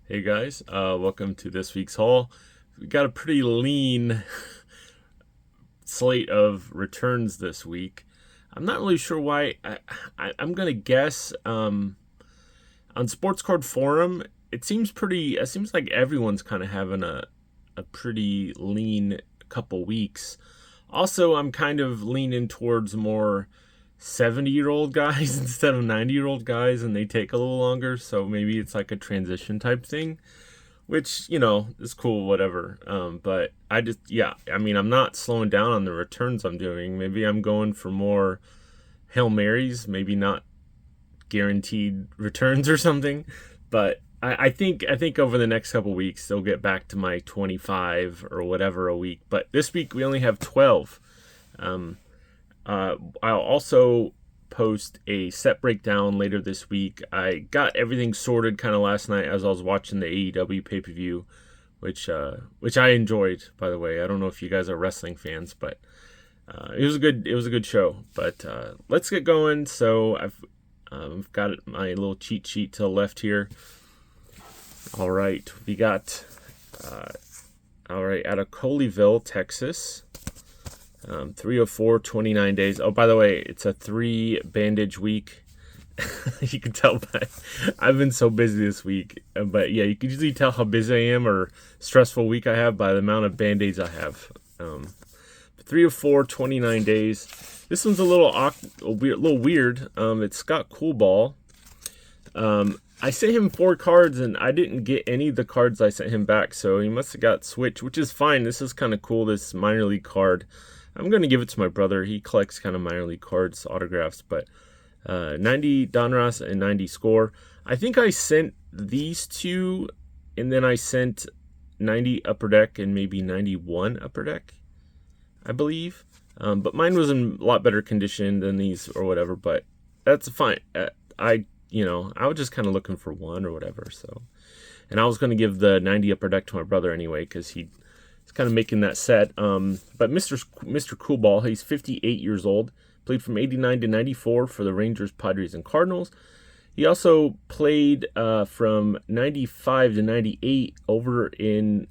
Hey guys, welcome to this week's haul. We got a pretty lean slate of returns this week. I'm not really sure why. I'm gonna guess on Sports Card Forum. It seems pretty. It seems like everyone's kind of having a pretty lean couple weeks. Also, I'm kind of leaning towards more 70-year-old guys instead of 90-year-old guys, and they take a little longer. So maybe it's like a transition type thing, which is cool, whatever. But I'm not slowing down on the returns I'm doing. Maybe I'm going for more Hail Marys, maybe not guaranteed returns or something. But I think over the next couple weeks they'll get back to my 25 or whatever a week. But this week we only have 12. I'll also post a set breakdown later this week. I got everything sorted kind of last night as I was watching the AEW pay-per-view, which I enjoyed, by the way. I don't know if you guys are wrestling fans, but it was a good show. But let's get going. So I've got my little cheat sheet to the left here. All right, we got out of Colleyville, Texas. 304, 29 days. Oh, by the way, it's a 3 bandage week. You can tell I've been so busy this week. But yeah, you can usually tell how busy I am or stressful week I have by the amount of band-aids I have. 304, 29 days. This one's a little weird. It's Scott Coolbaugh. I sent him 4 cards and I didn't get any of the cards I sent him back, so he must have got switched, which is fine. This is kind of cool, this minor league card. I'm going to give it to my brother. He collects kind of minor league cards, autographs, but 90 Donruss and 90 Score. I think I sent these two, and then I sent 90 Upper Deck and maybe 91 Upper Deck, I believe. But mine was in a lot better condition than these or whatever, but that's fine. I was just kind of looking for one or whatever, so. And I was going to give the 90 Upper Deck to my brother anyway, because he's kind of making that set. But Mr. Coolbaugh, he's 58 years old. Played from 89 to 94 for the Rangers, Padres, and Cardinals. He also played from 95 to 98 over in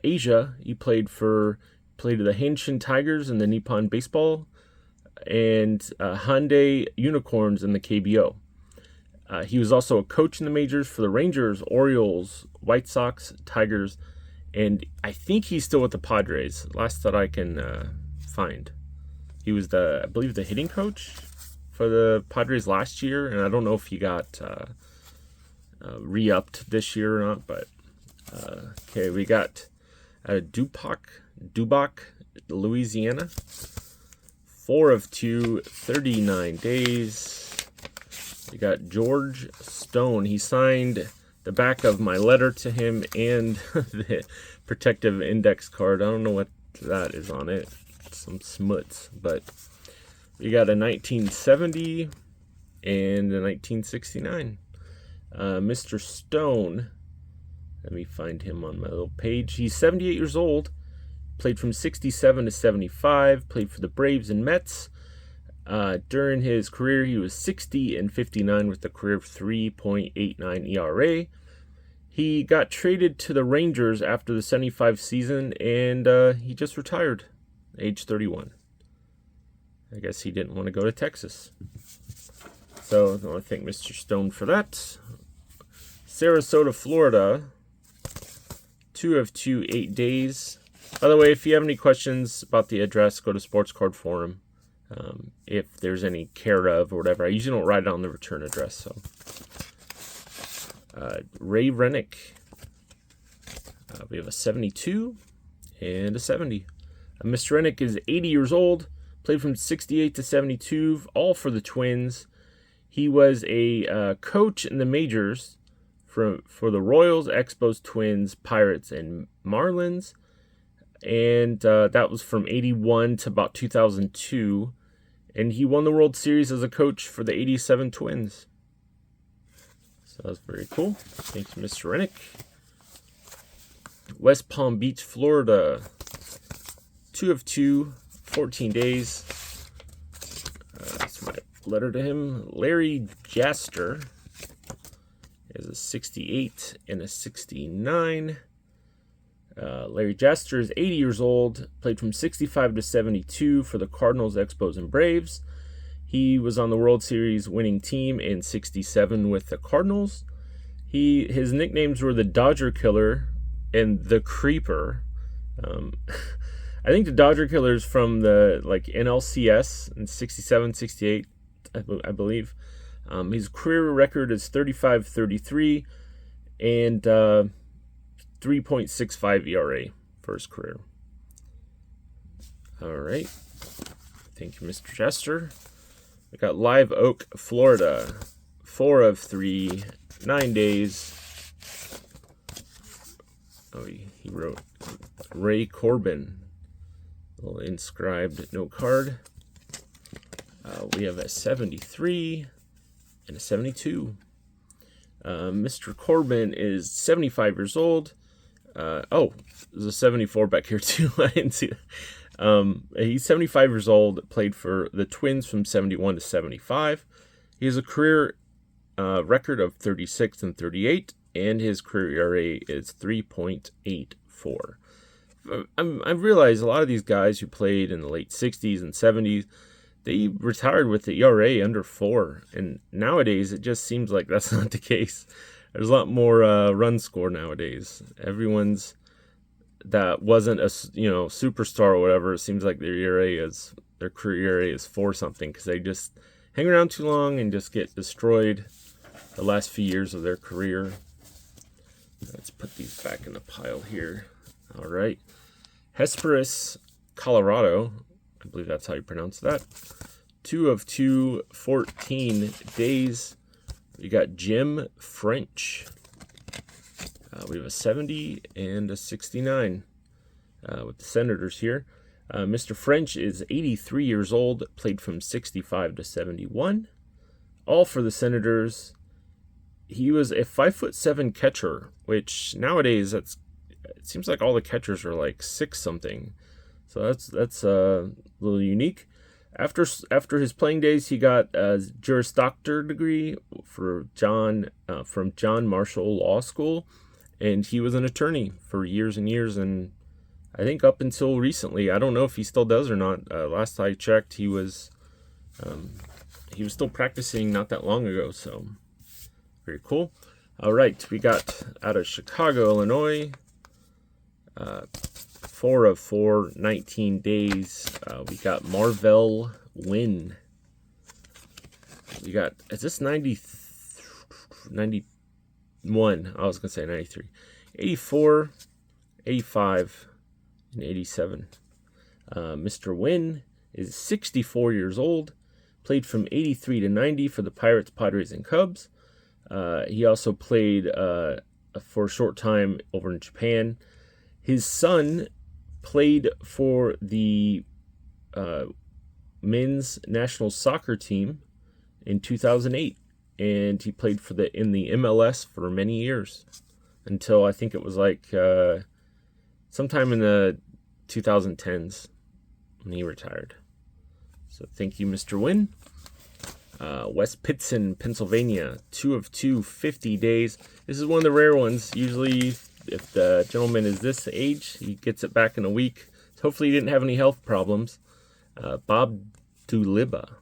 Asia. He played the Hanshin Tigers and the Nippon Baseball and Hyundai Unicorns in the KBO. He was also a coach in the majors for the Rangers, Orioles, White Sox, Tigers, and I think he's still with the Padres, last that I can find. He was I believe the hitting coach for the Padres last year, and I don't know if he got re-upped this year or not, but okay, we got Dubuque, Louisiana. 4 of 2, 39 days. We got George Stone. He signed the back of my letter to him and the protective index card. I don't know what that is on it. Some smuts. But we got a 1970 and a 1969. Mr. Stone. Let me find him on my little page. He's 78 years old. Played from 67 to 75. Played for the Braves and Mets. During his career, he was 60 and 59 with a career of 3.89 ERA. He got traded to the Rangers after the 75 season, and he just retired, age 31. I guess he didn't want to go to Texas. So I want to thank Mr. Stone for that. Sarasota, Florida, 2 of 2, 8 days. By the way, if you have any questions about the address, go to Sports Card Forum. If there's any care of or whatever, I usually don't write it on the return address. So, Renick, we have a 72 and a 70. Mr. Renick is 80 years old. Played from 68 to 72, all for the Twins. He was a coach in the majors for the Royals, Expos, Twins, Pirates, and Marlins. And that was from 81 to about 2002. And he won the World Series as a coach for the 87 Twins. So that's very cool. Thanks, Mr. Renick. West Palm Beach, Florida. 2 of 2, 14 days. That's my letter to him. Larry Jaster. is a 68 and a 69. Larry Jaster is 80 years old, played from 65 to 72 for the Cardinals, Expos, and Braves. He was on the World Series winning team in 67 with the Cardinals. His nicknames were the Dodger Killer and the Creeper. I think the Dodger Killer is from the NLCS in 67, 68, I believe. His career record is 35-33 and 3.65 ERA for his career. All right. Thank you, Mr. Jaster. We got Live Oak, Florida. 4 of 3, 9 days. Oh, he wrote Ray Corbin. A little inscribed note card. We have a 73 and a 72. Mr. Corbin is 75 years old. There's a 74 back here too. I didn't see that. He's 75 years old, played for the Twins from 71 to 75. He has a career record of 36 and 38, and his career ERA is 3.84. I realize a lot of these guys who played in the late 60s and 70s, they retired with the ERA under 4, and nowadays it just seems like that's not the case. There's a lot more run score nowadays. Everyone's that wasn't a superstar or whatever, it seems like their career ERA is 4 something, because they just hang around too long and just get destroyed the last few years of their career. Let's put these back in the pile here. All right. Hesperus, Colorado. I believe that's how you pronounce that. 2 of 2, 14 days. We got Jim French. We have a 70 and a 69 with the Senators here. Mr. French is 83 years old, played from 65 to 71. All for the Senators. He was a 5'7" catcher, which nowadays it seems like all the catchers are like 6 something. So that's a little unique. After his playing days, he got a Juris Doctor degree from John Marshall Law School, and he was an attorney for years and years, and I think up until recently. I don't know if he still does or not. Last I checked, he was still practicing not that long ago, so very cool. All right, we got out of Chicago, Illinois, 4 of 4, 19 days. We got Marvell Wynne. We got, is this 91? I was going to say 93. 84, 85, and 87. Mr. Wynne is 64 years old. Played from 83 to 90 for the Pirates, Padres, and Cubs. He also played for a short time over in Japan. His son played for the men's national soccer team in 2008, and he played in the MLS for many years until I think it was sometime in the 2010s when he retired. So thank you, Mr. Wynne. West Pittston, Pennsylvania, 2 of 2, 50 days. This is one of the rare ones. Usually, if the gentleman is this age, he gets it back in a week. Hopefully he didn't have any health problems. Bob Duliba.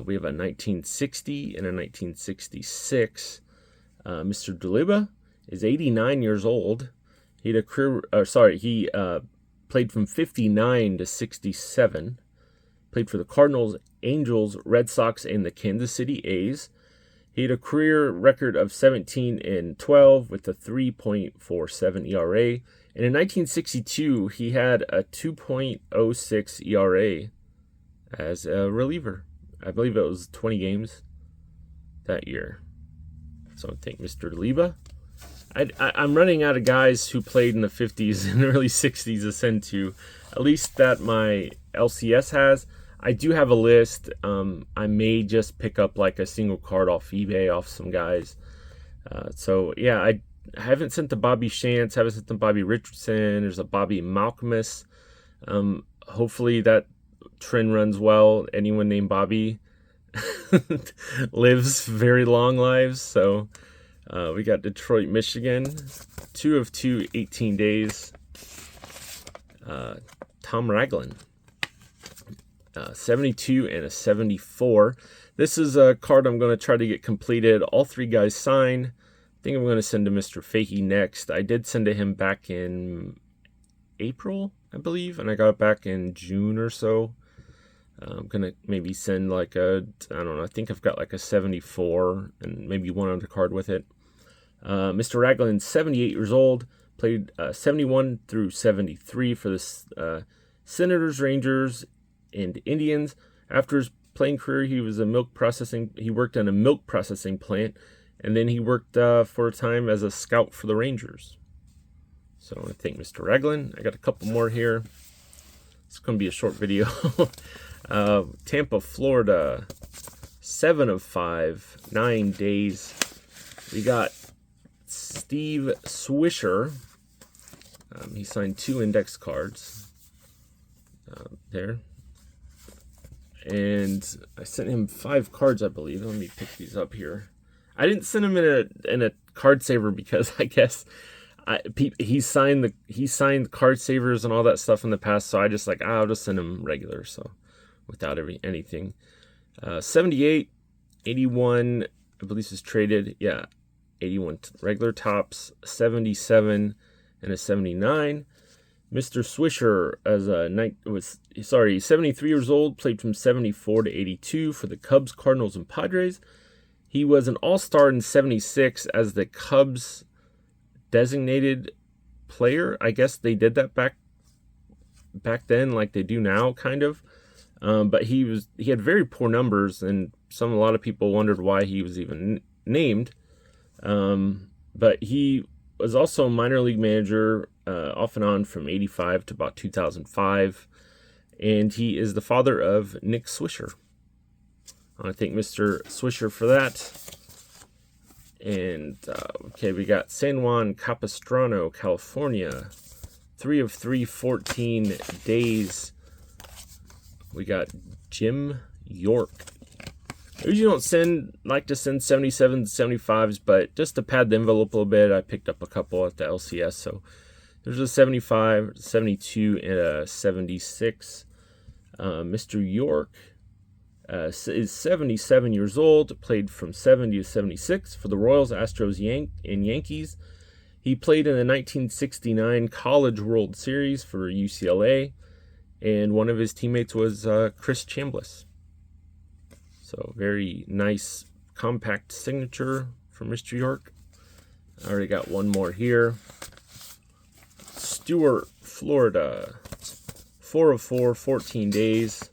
We have a 1960 and a 1966. Mr. Duliba is 89 years old. He had he played from 59 to 67. Played for the Cardinals, Angels, Red Sox, and the Kansas City A's. He had a career record of 17 and 12 with a 3.47 ERA. And in 1962, he had a 2.06 ERA as a reliever. I believe it was 20 games that year. So I think Mr. Duliba. I'm running out of guys who played in the 50s and early 60s to send to, at least that my LCS has. I do have a list. I may just pick up like a single card off eBay off some guys. So yeah, I haven't sent to Bobby Shantz, haven't sent to Bobby Richardson. There's a Bobby Malcolmus. Hopefully that trend runs well. Anyone named Bobby lives very long lives. So We got Detroit, Michigan, 2 of 2, 18 days. Tom Ragland, 72 and a 74. This is a card I'm going to try to get completed. All 3 guys sign. I think I'm going to send to Mr. Fakey next. I did send to him back in April, I believe, and I got it back in June or so. I'm going to maybe send like I don't know, I think I've got like a 74 and maybe one other card with it. Mr. Ragland, 78 years old, played 71 through 73 for the Senators, Rangers, and Indians. After his playing career, he worked in a milk processing plant, and then he worked for a time as a scout for the Rangers. So I want to thank Mr. Ragland. I got a couple more here. It's going to be a short video. Tampa, Florida, 7 of 5, 9 days. We got Steve Swisher. He signed 2 index cards there. And I sent him 5 cards, I believe. Let me pick these up here. I didn't send him in a card saver because I guess he signed card savers and all that stuff in the past. So I just I'll just send him regular. So without anything, 78, 81. I believe this is traded. Yeah, 81 regular tops, 77 and a 79. Mr. Swisher was 73 years old, played from 74 to 82 for the Cubs, Cardinals, and Padres. He was an all-star in 76 as the Cubs designated player. I guess they did that back then like they do now, kind of. But he had very poor numbers, and a lot of people wondered why he was even named. But he was also a minor league manager off and on from 85 to about 2005. And he is the father of Nick Swisher. I want to thank Mr. Swisher for that. And, okay, we got San Juan Capistrano, California. 3 of 3, 14 days. We got Jim York. I usually don't like to send 77s, 75s, but just to pad the envelope a little bit, I picked up a couple at the LCS. So there's a 75, 72, and a 76. Mr. York is 77 years old, played from 70 to 76 for the Royals, Astros, and Yankees. He played in the 1969 College World Series for UCLA, and one of his teammates was Chris Chambliss. So very nice, compact signature from Mr. York. I already got one more here. Stuart, Florida, 4 of 4, 14 days.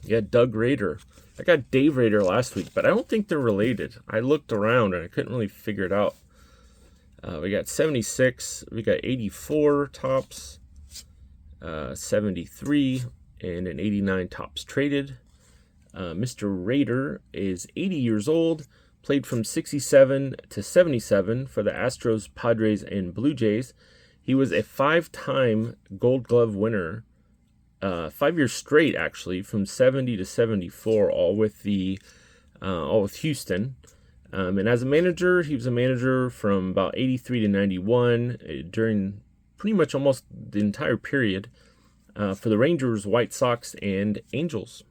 Yeah, Doug Rader. I got Dave Rader last week, but I don't think they're related. I looked around and I couldn't really figure it out. We got 76. We got 84 tops, 73, and an 89 tops traded. Mr. Rader is 80 years old, played from 67 to 77 for the Astros, Padres, and Blue Jays. He was a 5-time Gold Glove winner, 5 years straight actually, from 70 to 74, all with Houston. And as a manager, he was a manager from about 83 to 91 during pretty much almost the entire period for the Rangers, White Sox, and Angels.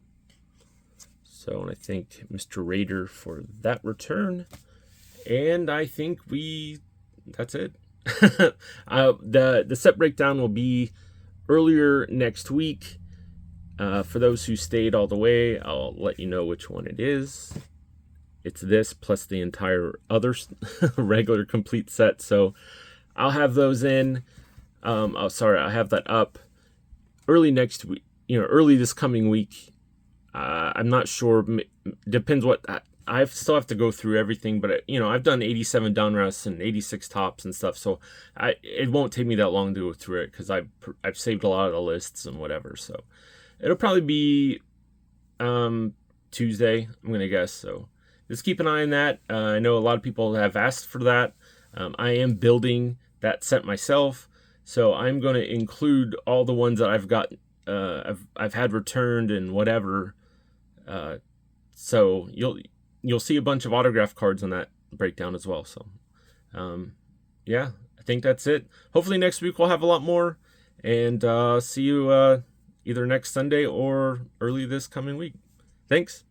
So I thank Mr. Rader for that return. And I think that's it. The set breakdown will be earlier next week. For those who stayed all the way, I'll let you know which one it is. It's this plus the entire other regular complete set. So I'll have those in. I'll have that up early next week. Early this coming week. I'm not sure. Depends what I still have to go through everything, but I've done 87 downrests and 86 tops and stuff, so it won't take me that long to go through it because I've saved a lot of the lists and whatever. So it'll probably be Tuesday, I'm gonna guess. So just keep an eye on that. I know a lot of people have asked for that. I am building that set myself, so I'm going to include all the ones that I've got. I've had returned and whatever. So you'll see a bunch of autograph cards on that breakdown as well. So, yeah, I think that's it. Hopefully next week we'll have a lot more, and see you either next Sunday or early this coming week. Thanks.